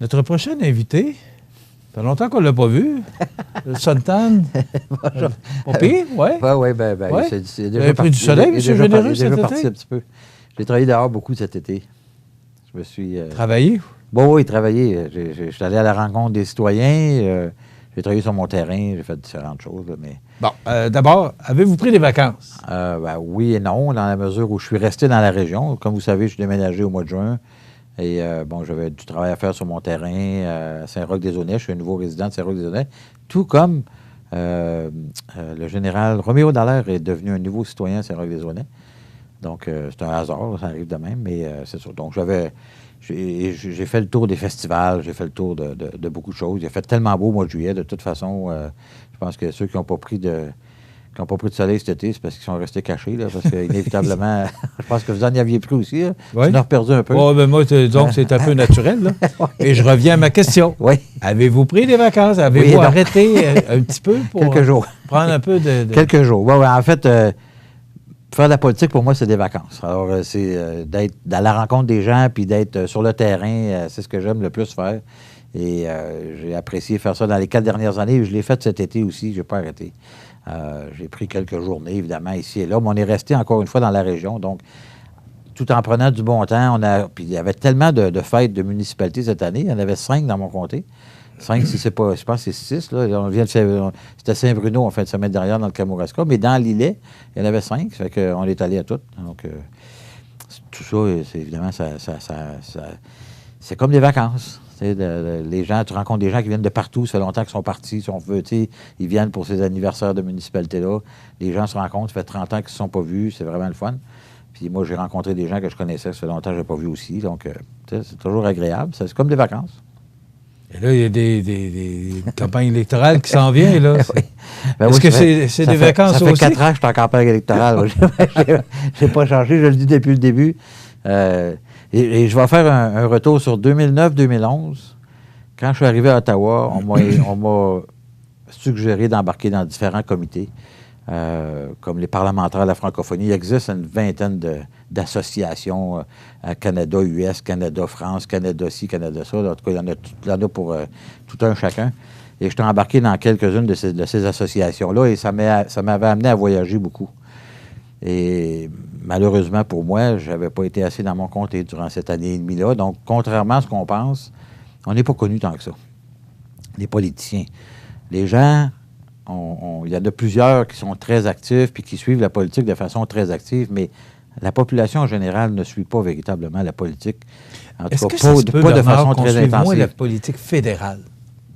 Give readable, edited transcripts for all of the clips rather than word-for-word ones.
Notre prochain invité, ça fait longtemps qu'on ne l'a pas vu. Le Suntan. Pas pire, oui. Oui, bien, Ouais. c'est Vous avez pris du soleil, M. Généreux, cet parti été? un petit peu. J'ai travaillé dehors beaucoup cet été. Je me suis... Travaillé? Bon, oui, travaillé. Je suis allé à la rencontre des citoyens. J'ai travaillé sur mon terrain. J'ai fait différentes choses, là, mais... Bon, d'abord, avez-vous pris des vacances? Ben, oui et non, dans la mesure où je suis resté dans la région. Comme vous savez, je suis déménagé au mois de juin. Et bon, j'avais du travail à faire sur mon terrain à Saint-Roch-des-Aunais. Je suis un nouveau résident de Saint-Roch-des-Aunais. Tout comme le général Roméo Dallaire est devenu un nouveau citoyen à Saint-Roch-des-Aunais. Donc, c'est un hasard, ça arrive de même, mais c'est ça. Donc, j'ai fait le tour des festivals, j'ai fait le tour de beaucoup de choses. Il a fait tellement beau au mois de juillet. De toute façon, je pense que ceux qui n'ont pas pris de soleil cet été, c'est parce qu'ils sont restés cachés, là, parce qu'inévitablement, je pense que vous en y aviez pris aussi. Là. Oui. Tu en as perdu un peu. Oh, ben moi, donc, c'est un peu naturel. Là. Oui. Et je reviens à ma question. Oui. Avez-vous pris des vacances? Avez-vous Oui et non. arrêté un petit peu pour Quelques jours. prendre un peu de... Quelques jours. Ouais, en fait, faire de la politique, pour moi, c'est des vacances. Alors, c'est d'être à la rencontre des gens puis d'être sur le terrain, c'est ce que j'aime le plus faire. Et j'ai apprécié faire ça dans les 4 dernières années. Je l'ai fait cet été aussi, je n'ai pas arrêté. J'ai pris quelques journées, évidemment, ici et là, mais on est resté encore une fois dans la région. Donc, tout en prenant du bon temps, puis il y avait tellement de fêtes de municipalités cette année. Il y en avait 5 dans mon comté. 5, si c'est pas, je pense que c'est 6. Là. On vient c'était Saint-Bruno en fin de semaine dernière dans le Kamouraska, mais dans l'îlet, il y en avait 5. Ça fait qu'on est allé à toutes. Donc, tout ça, c'est évidemment, c'est comme des vacances. Les gens, tu rencontres des gens qui viennent de partout, ça fait longtemps qu'ils sont partis, si on veut, ils viennent pour ces anniversaires de municipalité-là. Les gens se rencontrent, ça fait 30 ans qu'ils ne se sont pas vus, c'est vraiment le fun. Puis moi, j'ai rencontré des gens que je connaissais, ça fait longtemps que je n'ai pas vu aussi, donc c'est toujours agréable. C'est comme des vacances. Et là, il y a des campagnes électorales qui s'en viennent, là. Oui. Ben Est-ce oui, que c'est des vacances aussi? Ça fait 4 ans que je suis en campagne électorale. Je n'ai pas changé, je le dis depuis le début. Et je vais faire un retour sur 2009-2011. Quand je suis arrivé à Ottawa, on m'a suggéré d'embarquer dans différents comités, comme les parlementaires de la francophonie. Il existe une vingtaine d'associations à Canada, US, Canada, France, Canada-ci, Canada-ça. En tout cas, il y en a pour tout un chacun. Et je suis embarqué dans quelques-unes de ces associations-là et ça m'avait amené à voyager beaucoup. Et malheureusement pour moi, je n'avais pas été assez dans mon comté durant cette année et demie-là. Donc, contrairement à ce qu'on pense, on n'est pas connus tant que ça. Les politiciens. Les gens, il y en a plusieurs qui sont très actifs puis qui suivent la politique de façon très active, mais la population en général ne suit pas véritablement la politique. En tout cas, pas de façon très intensive. Moins la politique fédérale?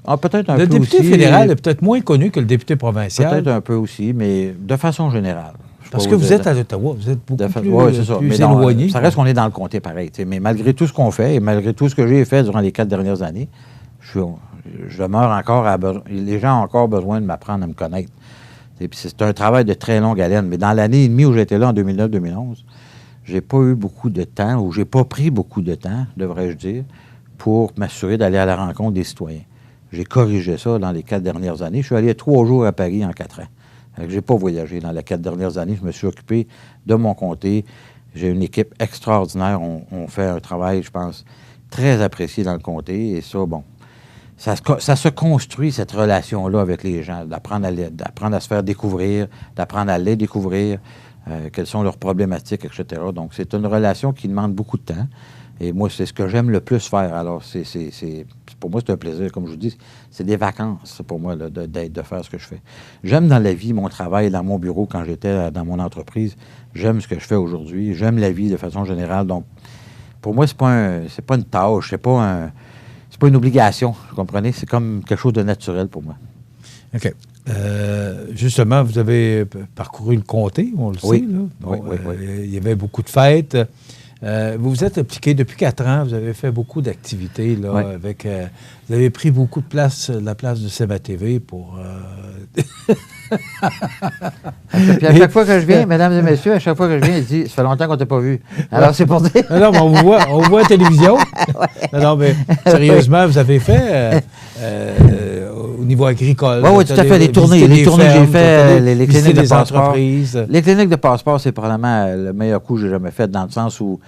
Ah, peut-être un peu Le aussi. député fédéral est peut-être moins connu que le député provincial. Peut-être un peu aussi, mais de façon générale. Parce que vous êtes à Ottawa, vous êtes beaucoup plus éloigné. Ça reste qu'on est dans le comté pareil. Mais malgré tout ce qu'on fait et malgré tout ce que j'ai fait durant les 4 dernières années, je demeure encore les gens ont encore besoin de m'apprendre à me connaître. Puis c'est un travail de très longue haleine. Mais dans l'année et demie où j'étais là, en 2009-2011, j'ai pas eu beaucoup de temps, ou j'ai pas pris beaucoup de temps, devrais-je dire, pour m'assurer d'aller à la rencontre des citoyens. J'ai corrigé ça dans les 4 dernières années. Je suis allé 3 jours à Paris en 4 ans. Je n'ai pas voyagé dans les 4 dernières années. Je me suis occupé de mon comté. J'ai une équipe extraordinaire. On fait un travail, je pense, très apprécié dans le comté. Et ça, bon, ça se construit, cette relation-là avec les gens, d'apprendre à se faire découvrir, d'apprendre à les découvrir, quelles sont leurs problématiques, etc. Donc, c'est une relation qui demande beaucoup de temps. Et moi, c'est ce que j'aime le plus faire. Alors, pour moi, c'est un plaisir. Comme je vous dis, c'est des vacances pour moi là, de faire ce que je fais. J'aime dans la vie mon travail dans mon bureau quand j'étais dans mon entreprise. J'aime ce que je fais aujourd'hui. J'aime la vie de façon générale. Donc, pour moi, c'est pas une tâche. C'est pas une obligation. Vous comprenez? C'est comme quelque chose de naturel pour moi. OK. Justement, vous avez parcouru le comté, on le sait. Là. Bon, oui. Il y avait beaucoup de fêtes. Vous vous êtes impliqué depuis 4 ans. Vous avez fait beaucoup d'activités. Là, oui. Vous avez pris beaucoup de la place de Seba TV pour... Puis à chaque fois que je viens, mesdames et messieurs, à chaque fois que je viens, il dit « Ça fait longtemps qu'on ne t'a pas vu. » Alors, c'est pour dire... Non, mais on vous voit à la télévision. Non, mais sérieusement, vous avez fait au niveau agricole. Oui, tout à fait. Les tournées que j'ai fait, les cliniques de passeport. Entreprises. Les cliniques de passeport, c'est probablement le meilleur coup que j'ai jamais fait, dans le sens où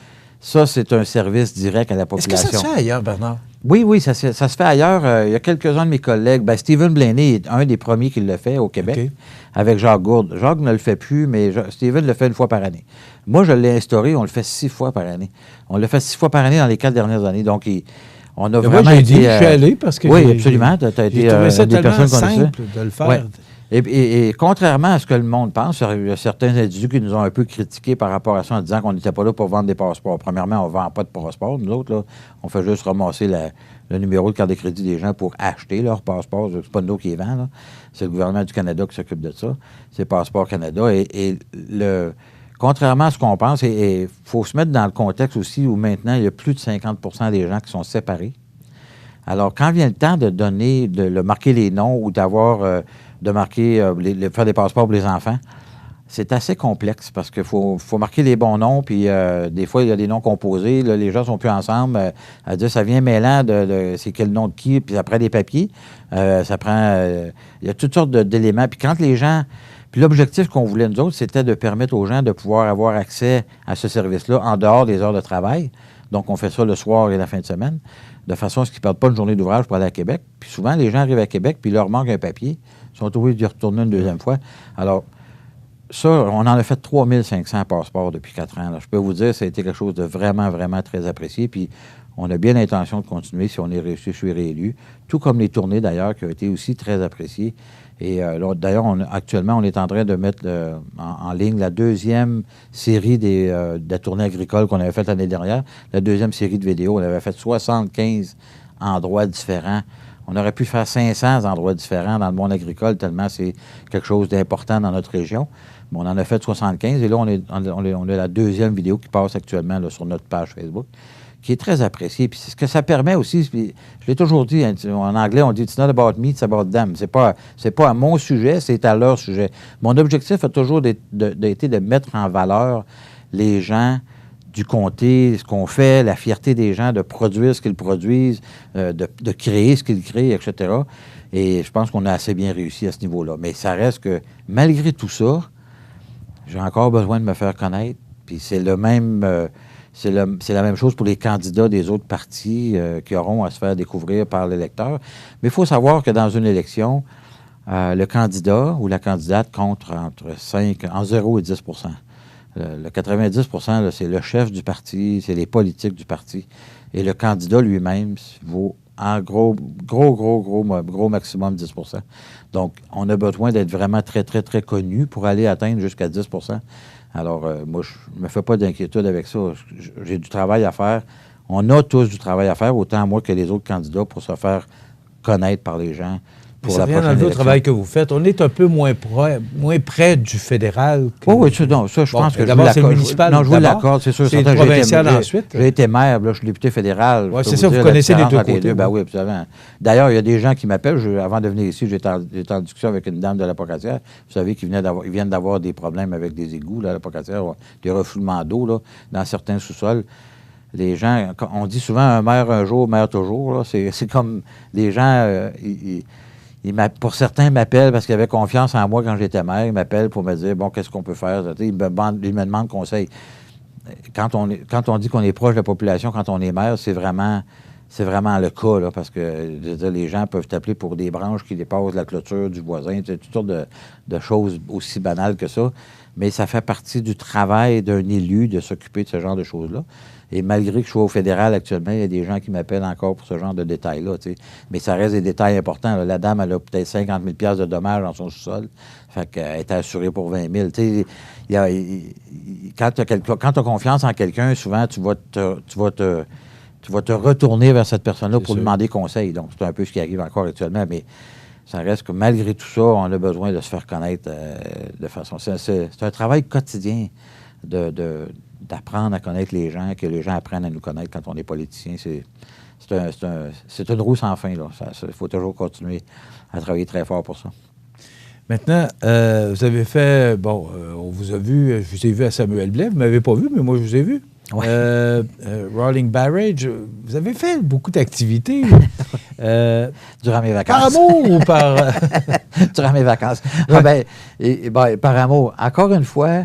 ça, c'est un service direct à la population. Est-ce que ça se fait ailleurs, Bernard? Oui, ça se fait ailleurs. Il y a quelques-uns de mes collègues. Ben, Stephen Blaney est un des premiers qui le fait au Québec, avec Jacques Gourde. Jacques ne le fait plus, mais Stephen le fait une fois par année. Moi, je l'ai instauré, on le fait 6 fois par année. On le fait 6 fois par année dans les 4 dernières années. Donc, on a vraiment été... je suis allé parce que... Oui, absolument. Tu as été une des personnes simple de le faire. Ouais. Et contrairement à ce que le monde pense, il y a certains individus qui nous ont un peu critiqués par rapport à ça en disant qu'on n'était pas là pour vendre des passeports. Premièrement, on ne vend pas de passeports. Nous autres, là, on fait juste ramasser le numéro de carte de crédit des gens pour acheter leur passeport. C'est pas nous qui les vend, là. C'est le gouvernement du Canada qui s'occupe de ça. C'est Passeport Canada. Contrairement à ce qu'on pense, il faut se mettre dans le contexte aussi où maintenant, il y a plus de 50 des gens qui sont séparés. Alors, quand vient le temps de marquer les noms ou d'avoir... de marquer, faire des passeports pour les enfants, c'est assez complexe parce qu'il faut marquer les bons noms, puis des fois, il y a des noms composés, là, les gens ne sont plus ensemble. À dire, ça vient mêlant de c'est quel nom de qui, puis ça prend des papiers, ça prend... il y a toutes sortes d'éléments. Puis quand les gens... Puis l'objectif qu'on voulait, nous autres, c'était de permettre aux gens de pouvoir avoir accès à ce service-là en dehors des heures de travail. Donc, on fait ça le soir et la fin de semaine, de façon à ce qu'ils ne perdent pas une journée d'ouvrage pour aller à Québec. Puis souvent, les gens arrivent à Québec, puis il leur manque un papier. Ils sont obligés d'y retourner une deuxième fois. Alors, ça, on en a fait 3500 passeports depuis 4 ans. Là. Je peux vous dire, ça a été quelque chose de vraiment, vraiment très apprécié. Puis, on a bien l'intention de continuer si on est réussi, je suis réélu. Tout comme les tournées, d'ailleurs, qui ont été aussi très appréciées. Et d'ailleurs, actuellement, on est en train de mettre en ligne la deuxième série de la tournée agricole qu'on avait faite l'année dernière. La deuxième série de vidéos. On avait fait 75 endroits différents. On aurait pu faire 500 endroits différents dans le monde agricole, tellement c'est quelque chose d'important dans notre région. Mais on en a fait 75 et là, on a la deuxième vidéo qui passe actuellement là, sur notre page Facebook, qui est très appréciée. Puis ce que ça permet aussi, je l'ai toujours dit, hein, en anglais, on dit « It's not about me, it's about them ». C'est pas à mon sujet, c'est à leur sujet. Mon objectif a toujours été de mettre en valeur les gens du comté, ce qu'on fait, la fierté des gens de produire ce qu'ils produisent, de créer ce qu'ils créent, etc. Et je pense qu'on a assez bien réussi à ce niveau-là. Mais ça reste que, malgré tout ça, j'ai encore besoin de me faire connaître. Puis c'est le même... c'est la même chose pour les candidats des autres partis qui auront à se faire découvrir par l'électeur. Mais il faut savoir que dans une élection, le candidat ou la candidate compte entre 0 et 10 Le 90 là, c'est le chef du parti, c'est les politiques du parti. Et le candidat lui-même vaut en gros maximum 10 Donc, on a besoin d'être vraiment très, très, très connu pour aller atteindre jusqu'à 10 Alors, moi, je ne me fais pas d'inquiétude avec ça. J'ai du travail à faire. On a tous du travail à faire, autant moi que les autres candidats, pour se faire connaître par les gens. Pour ça vient dans le travail que vous faites. On est un peu moins près du fédéral. Oui, ça, je pense que d'abord, c'est le municipal. Non, je vous l'accorde, c'est sûr. C'est le provincial ensuite. J'ai été maire, là, je suis député fédéral. Oui, c'est ça, vous connaissez les deux côtés. Ben oui, absolument. D'ailleurs, il y a des gens qui m'appellent. Avant de venir ici, j'étais en discussion avec une dame de la Pocatière. Vous savez qu'ils viennent d'avoir des problèmes avec des égouts, là, à la Pocatière, des refoulements d'eau là, dans certains sous-sols. Les gens, on dit souvent un maire un jour, maire toujours. Là. C'est comme les gens... pour certains, m'appellent parce qu'ils avaient confiance en moi quand j'étais maire. Ils m'appellent pour me dire, bon, qu'est-ce qu'on peut faire? Ils me demandent conseil. Quand on dit qu'on est proche de la population, quand on est maire, c'est vraiment le cas, là, parce que je veux dire, les gens peuvent t'appeler pour des branches qui dépassent la clôture du voisin, toutes sortes de choses aussi banales que ça. Mais ça fait partie du travail d'un élu de s'occuper de ce genre de choses-là. Et malgré que je sois au fédéral actuellement, il y a des gens qui m'appellent encore pour ce genre de détails-là. T'sais. Mais ça reste des détails importants. Là. La dame, elle a peut-être 50 000 de dommages dans son sous-sol. Fait qu'elle est assurée pour 20 000. Quand tu as confiance en quelqu'un, souvent, tu vas te retourner vers cette personne-là pour lui demander conseil. Donc, c'est un peu ce qui arrive encore actuellement. Mais ça reste que malgré tout ça, on a besoin de se faire connaître de façon... C'est un travail quotidien d'apprendre à connaître les gens, que les gens apprennent à nous connaître quand on est politicien. C'est une roue sans fin. Il faut toujours continuer à travailler très fort pour ça. Maintenant, vous avez fait... on vous a vu, je vous ai vu à Samuel Blais. Vous ne m'avez pas vu, mais moi, je vous ai vu. Ouais. Rolling Barrage, vous avez fait beaucoup d'activités. Durant mes vacances. Par amour ou Durant mes vacances. Par amour. Encore une fois,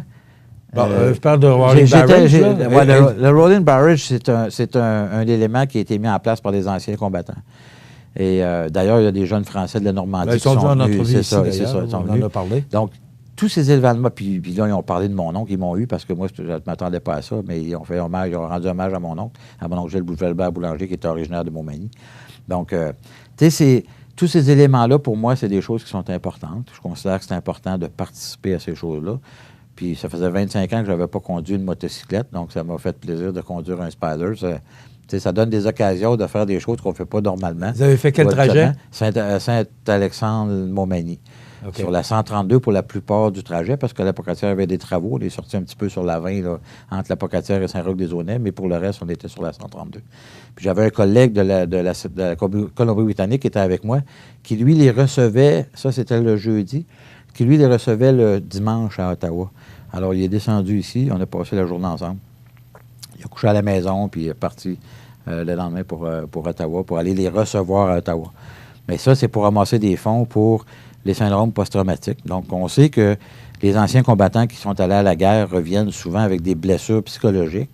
Bon, je parle de Rolling Barrage. Le Rolling Barrage, c'est un élément qui a été mis en place par les anciens combattants. Et d'ailleurs, il y a des jeunes Français de la Normandie qui sont venus. C'est ça, on en a parlé. Donc, tous ces événements, puis là, ils ont parlé de mon oncle, ils m'ont eu, parce que moi, je ne m'attendais pas à ça, mais ils ont rendu hommage à mon oncle Gilles Boulanger, qui est originaire de Montmagny. Donc, tu sais, tous ces éléments-là, pour moi, c'est des choses qui sont importantes. Je considère que c'est important de participer à ces choses-là. Puis ça faisait 25 ans que je n'avais pas conduit une motocyclette, donc ça m'a fait plaisir de conduire un Spider. Ça donne des occasions de faire des choses qu'on ne fait pas normalement. Vous avez fait quel trajet? Saint-Alexandre-Montmagny. Okay. Sur la 132 pour la plupart du trajet, parce que la Pocatière avait des travaux. On est sorti un petit peu sur la 20, là, entre la Pocatière et Saint-Roch-des-Aunais, mais pour le reste, on était sur la 132. Puis j'avais un collègue de la Colombie-Britannique qui était avec moi, qui, lui, les recevait, ça c'était le jeudi, qui, lui, les recevait le dimanche à Ottawa. Alors, il est descendu ici, on a passé la journée ensemble. Il a couché à la maison, puis il est parti le lendemain pour Ottawa, pour aller les recevoir à Ottawa. Mais ça, c'est pour ramasser des fonds pour les syndromes post-traumatiques. Donc, on sait que les anciens combattants qui sont allés à la guerre reviennent souvent avec des blessures psychologiques.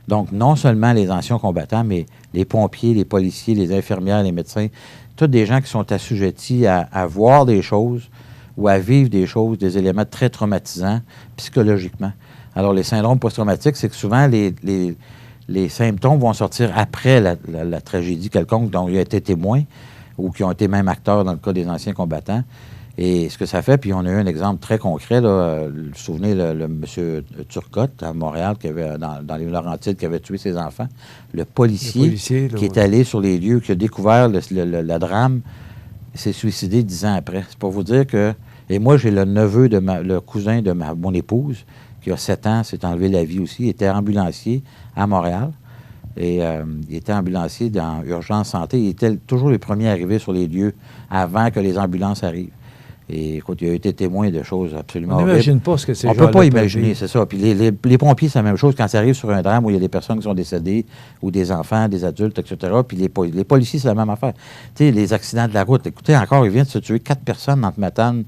Donc, non seulement les anciens combattants, mais les pompiers, les policiers, les infirmières, les médecins, tous des gens qui sont assujettis à voir des choses ou à vivre des choses, des éléments très traumatisants psychologiquement. Alors, les syndromes post-traumatiques, c'est que souvent, les symptômes vont sortir après la tragédie quelconque dont il a été témoin ou qui ont été même acteurs dans le cas des anciens combattants. Et ce que ça fait, puis on a eu un exemple très concret, là, vous vous souvenez, le monsieur Turcotte à Montréal, qui avait, dans les Laurentides, qui avait tué ses enfants, le policier qui est allé sur les lieux, qui a découvert le drame, s'est suicidé 10 ans après. C'est pour vous dire que... Et moi, j'ai le cousin de mon épouse, qui a 7 ans, s'est enlevé la vie aussi. Il était ambulancier à Montréal. Et il était ambulancier dans Urgence Santé. Il était toujours les premiers arrivés sur les lieux avant que les ambulances arrivent. Et écoute, il a été témoin de choses absolument horribles. On n'imagine pas ce que c'est. On ne peut pas imaginer, c'est ça. Puis les pompiers, c'est la même chose. Quand ça arrive sur un drame où il y a des personnes qui sont décédées, ou des enfants, des adultes, etc., puis les policiers, c'est la même affaire. Tu sais, les accidents de la route. Écoutez, encore, il vient de se tuer 4 personnes entre Matane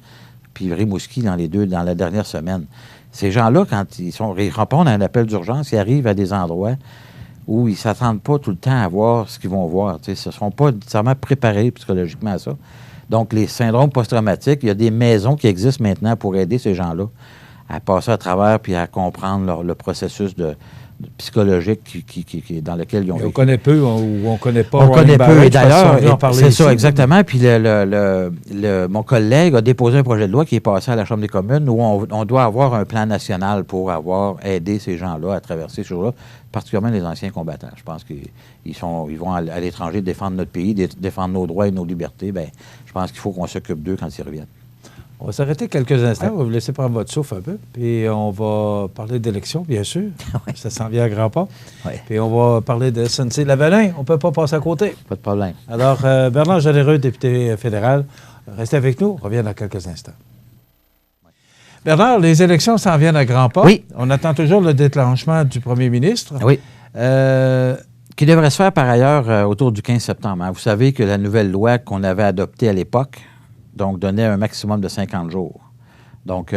puis Rimouski dans la dernière semaine. Ces gens-là, quand ils répondent à un appel d'urgence, ils arrivent à des endroits où ils ne s'attendent pas tout le temps à voir ce qu'ils vont voir. Ils ne se sont pas nécessairement préparés psychologiquement à ça. Donc, les syndromes post-traumatiques, il y a des maisons qui existent maintenant pour aider ces gens-là à passer à travers puis à comprendre le processus psychologique dans lequel ils ont vécu. On connaît peu ou on ne connaît pas. On connaît peu. Et d'ailleurs, c'est ici, ça, exactement. Puis mon collègue a déposé un projet de loi qui est passé à la Chambre des communes où on doit avoir un plan national pour aider ces gens-là à traverser ce jour-là, particulièrement les anciens combattants. Je pense qu'ils vont à l'étranger défendre notre pays, défendre nos droits et nos libertés. Bien, je pense qu'il faut qu'on s'occupe d'eux quand ils reviennent. On va s'arrêter quelques instants. On va vous laisser prendre votre souffle un peu. Puis on va parler d'élections, bien sûr. Oui. Ça s'en vient à grands pas. Oui. Puis on va parler de SNC-Lavalin. On ne peut pas passer à côté. Pas de problème. Alors, Bernard Généreux, député fédéral, restez avec nous. On revient dans quelques instants. Oui. Bernard, les élections s'en viennent à grands pas. Oui. On attend toujours le déclenchement du premier ministre. Oui. Qui devrait se faire par ailleurs autour du 15 septembre. Hein. Vous savez que la nouvelle loi qu'on avait adoptée à l'époque, donc, donnait un maximum de 50 jours. Donc,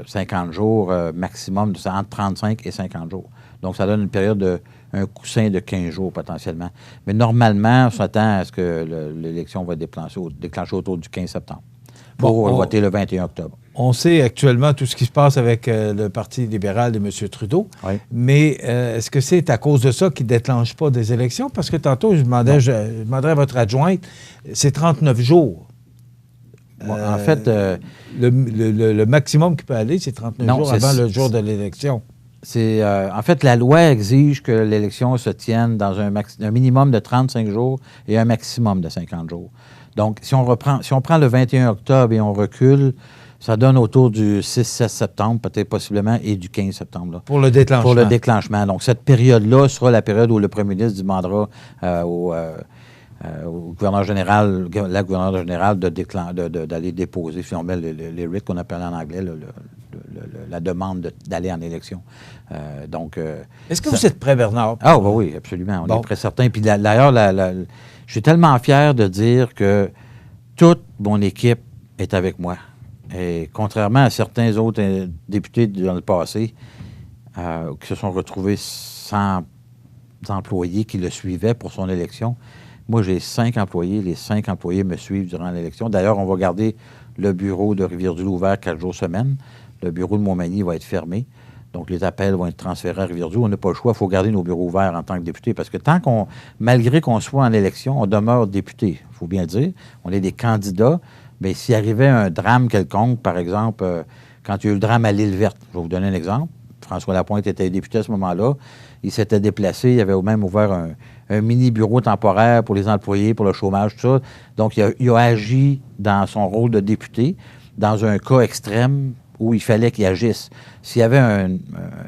50 jours maximum, c'est entre 35 et 50 jours. Donc, ça donne une période un coussin de 15 jours potentiellement. Mais normalement, on s'attend à ce que l'élection va déclencher autour du 15 septembre pour voter le 21 octobre. On sait actuellement tout ce qui se passe avec le Parti libéral de M. Trudeau. Oui. Mais est-ce que c'est à cause de ça qu'il ne déclenche pas des élections? Parce que tantôt, je demanderais à votre adjointe, c'est 39 jours. En fait... le maximum qui peut aller, c'est 39 jours avant le jour de l'élection. En fait, la loi exige que l'élection se tienne dans un minimum de 35 jours et un maximum de 50 jours. Donc, si on prend le 21 octobre et on recule, ça donne autour du 6-7 septembre, peut-être possiblement, et du 15 septembre. Là, pour le déclenchement. Pour le déclenchement. Donc, cette période-là sera la période où le premier ministre demandera au gouverneur général, la gouverneure générale d'aller déposer, si on met les writs qu'on appelle en anglais, la demande d'aller en élection. Est-ce que vous êtes prêt, Bernard? Ah oui, absolument. On est prêt certain. Puis d'ailleurs, je suis tellement fier de dire que toute mon équipe est avec moi. Et contrairement à certains autres députés dans le passé, qui se sont retrouvés sans employés qui le suivaient pour son élection. Moi, j'ai 5 employés. Les 5 employés me suivent durant l'élection. D'ailleurs, on va garder le bureau de Rivière-du-Loup ouvert 4 jours semaine. Le bureau de Montmagny va être fermé. Donc, les appels vont être transférés à Rivière-du-Loup. On n'a pas le choix. Il faut garder nos bureaux ouverts en tant que député. Parce que malgré qu'on soit en élection, on demeure député. Il faut bien le dire. On est des candidats. Mais s'il arrivait un drame quelconque, par exemple, quand il y a eu le drame à l'Île-Verte, je vais vous donner un exemple. François Lapointe était député à ce moment-là. Il s'était déplacé. Il avait même ouvert un mini-bureau temporaire pour les employés, pour le chômage, tout ça. Donc, il a agi dans son rôle de député dans un cas extrême où il fallait qu'il agisse. S'il y avait un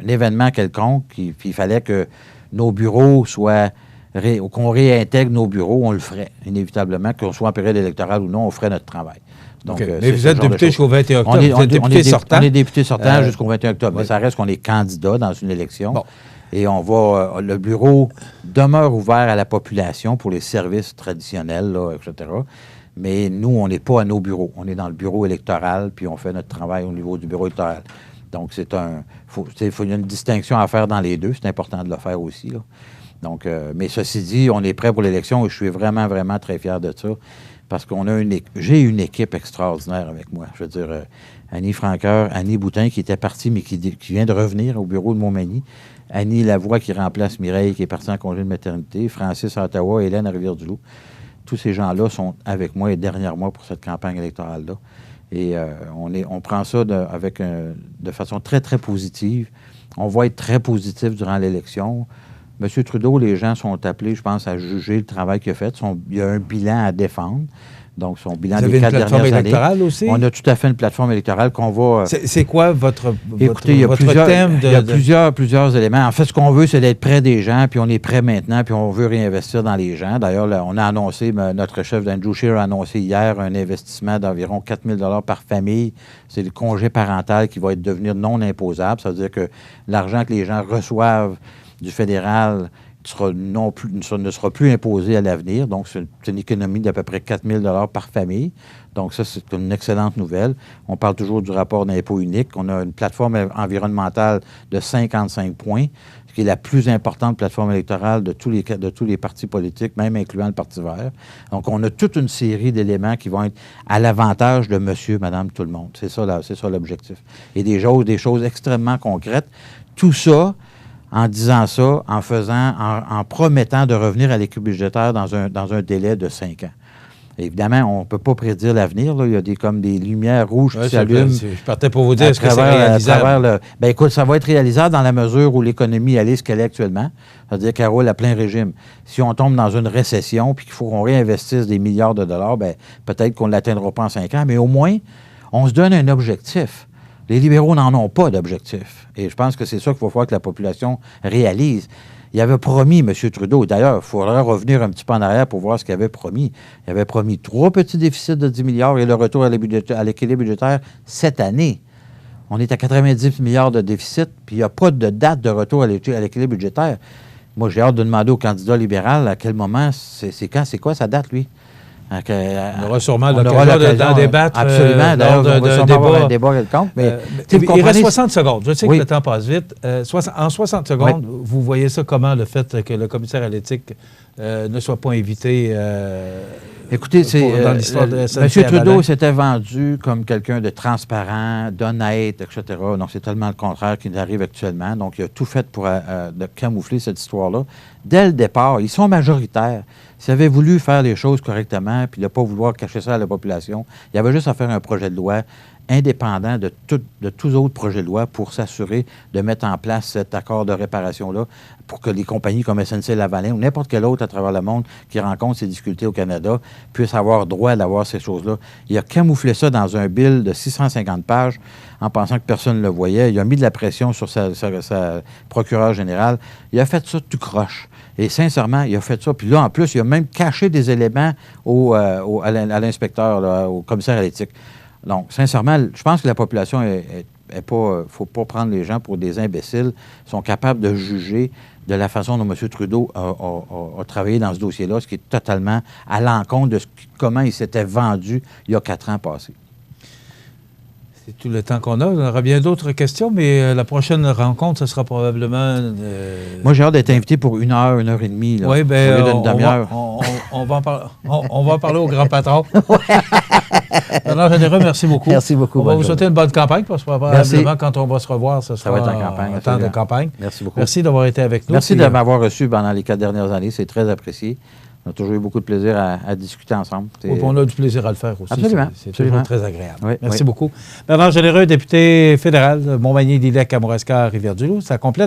événement quelconque, puis il fallait que nos bureaux soient... qu'on réintègre nos bureaux, on le ferait, inévitablement. Qu'on soit en période électorale ou non, on ferait notre travail. Donc, mais vous êtes député jusqu'au 21 octobre. Vous êtes député sortant. On est député sortant jusqu'au 21 octobre. Oui. Mais ça reste qu'on est candidat dans une élection. Bon. Et le bureau demeure ouvert à la population pour les services traditionnels, là, etc. Mais nous, on n'est pas à nos bureaux. On est dans le bureau électoral, puis on fait notre travail au niveau du bureau électoral. Donc, il y a une distinction à faire dans les deux. C'est important de le faire aussi, là. Donc, mais ceci dit, on est prêt pour l'élection et je suis vraiment, vraiment très fier de ça. Parce qu'on a j'ai une équipe extraordinaire avec moi. Je veux dire, Annie Franqueur, Annie Boutin, qui était partie, mais qui vient de revenir au bureau de Montmagny. Annie Lavoie, qui remplace Mireille, qui est partie en congé de maternité. Francis à Ottawa, Hélène à Rivière-du-Loup. Tous ces gens-là sont avec moi et derrière moi pour cette campagne électorale-là. Et on prend ça de façon très, très positive. On va être très positif durant l'élection. M. Trudeau, les gens sont appelés, je pense, à juger le travail qu'il a fait. Il y a un bilan à défendre. Donc, son bilan des 4 dernières années. Vous avez une plateforme électorale aussi? On a tout à fait une plateforme électorale qu'on va... C'est quoi votre thème? Il y a plusieurs éléments. En fait, ce qu'on veut, c'est d'être près des gens, puis on est prêt maintenant, puis on veut réinvestir dans les gens. D'ailleurs, là, on a annoncé, notre chef d'Andrew Scheer a annoncé hier un investissement d'environ 4 000 par famille. C'est le congé parental qui va devenir non imposable. Ça veut dire que l'argent que les gens reçoivent du fédéral ne sera plus imposé à l'avenir. Donc, c'est une économie d'à peu près 4 000 par famille. Donc, ça, c'est une excellente nouvelle. On parle toujours du rapport d'impôt unique. On a une plateforme environnementale de 55 points, ce qui est la plus importante plateforme électorale de tous les partis politiques, même incluant le Parti vert. Donc, on a toute une série d'éléments qui vont être à l'avantage de monsieur, madame, tout le monde. C'est ça l'objectif. Et des choses extrêmement concrètes. Tout ça, en disant ça, en promettant de revenir à l'équilibre budgétaire dans un délai de 5 ans. Évidemment, on ne peut pas prédire l'avenir. Là. Il y a des lumières rouges qui s'allument. Je partais pour vous dire, est-ce que c'est réalisable? Écoute, ça va être réalisable dans la mesure où l'économie elle est ce qu'elle est actuellement. C'est-à-dire qu'elle roule à plein régime. Si on tombe dans une récession puis qu'il faut qu'on réinvestisse des milliards de dollars, peut-être qu'on ne l'atteindra pas en 5 ans, mais au moins, on se donne un objectif. Les libéraux n'en ont pas d'objectif. Et je pense que c'est ça qu'il faut voir que la population réalise. Il avait promis, M. Trudeau, d'ailleurs, il faudra revenir un petit peu en arrière pour voir ce qu'il avait promis. Il avait promis 3 petits déficits de 10 milliards et le retour à l'équilibre budgétaire cette année. On est à 90 milliards de déficit, puis il n'y a pas de date de retour à l'équilibre budgétaire. Moi, j'ai hâte de demander au candidat libéral à quel moment, c'est quoi sa date, lui? On aura sûrement l'occasion d'en débattre. Absolument. D'ailleurs, on va sûrement avoir un débat quelconque. Mais, il reste 60 secondes. Je sais que le temps passe vite. En 60 secondes, vous voyez ça comment, le fait que le commissaire à l'éthique ne soit pas invité Écoutez, dans l'histoire de SNC M. Trudeau s'était vendu comme quelqu'un de transparent, d'honnête, etc. Donc, c'est tellement le contraire qui arrive actuellement. Donc, il a tout fait pour de camoufler cette histoire-là. Dès le départ, ils sont majoritaires. S'il avait voulu faire les choses correctement puis ne pas vouloir cacher ça à la population, il y avait juste à faire un projet de loi indépendant de tous autres projets de loi pour s'assurer de mettre en place cet accord de réparation-là pour que les compagnies comme SNC-Lavalin ou n'importe quelle autre à travers le monde qui rencontre ces difficultés au Canada puissent avoir droit d'avoir ces choses-là. Il a camouflé ça dans un bill de 650 pages en pensant que personne ne le voyait. Il a mis de la pression sur sa procureure générale. Il a fait ça tout croche. Et sincèrement, il a fait ça. Puis là, en plus, il a même caché des éléments à l'inspecteur, au commissaire à l'éthique. Donc, sincèrement, je pense que la population est pas... faut pas prendre les gens pour des imbéciles. Ils sont capables de juger de la façon dont M. Trudeau a travaillé dans ce dossier-là, ce qui est totalement à l'encontre de comment il s'était vendu il y a 4 ans passés. C'est tout le temps qu'on a. On aura bien d'autres questions, mais la prochaine rencontre, ce sera probablement... Moi, j'ai hâte d'être invité pour 1 heure, 1 heure et demie. Là, oui, bien, au lieu d'une demi-heure. on va en parler au grand patron. Bernard Généreux, merci beaucoup. Merci beaucoup. On va vous souhaiter une bonne campagne, parce que probablement, quand on va se revoir, ce sera va être en campagne, temps de campagne. Merci beaucoup. Merci d'avoir été avec nous. Merci de m'avoir reçu pendant les 4 dernières années. C'est très apprécié. On a toujours eu beaucoup de plaisir à discuter ensemble. Oui, on a du plaisir à le faire aussi. Absolument. C'est toujours très agréable. Oui, merci beaucoup. Bernard Généreux, député fédéral de Montmagny, Lillet, Kamouraska, Rivière-du-Loup. Ça complète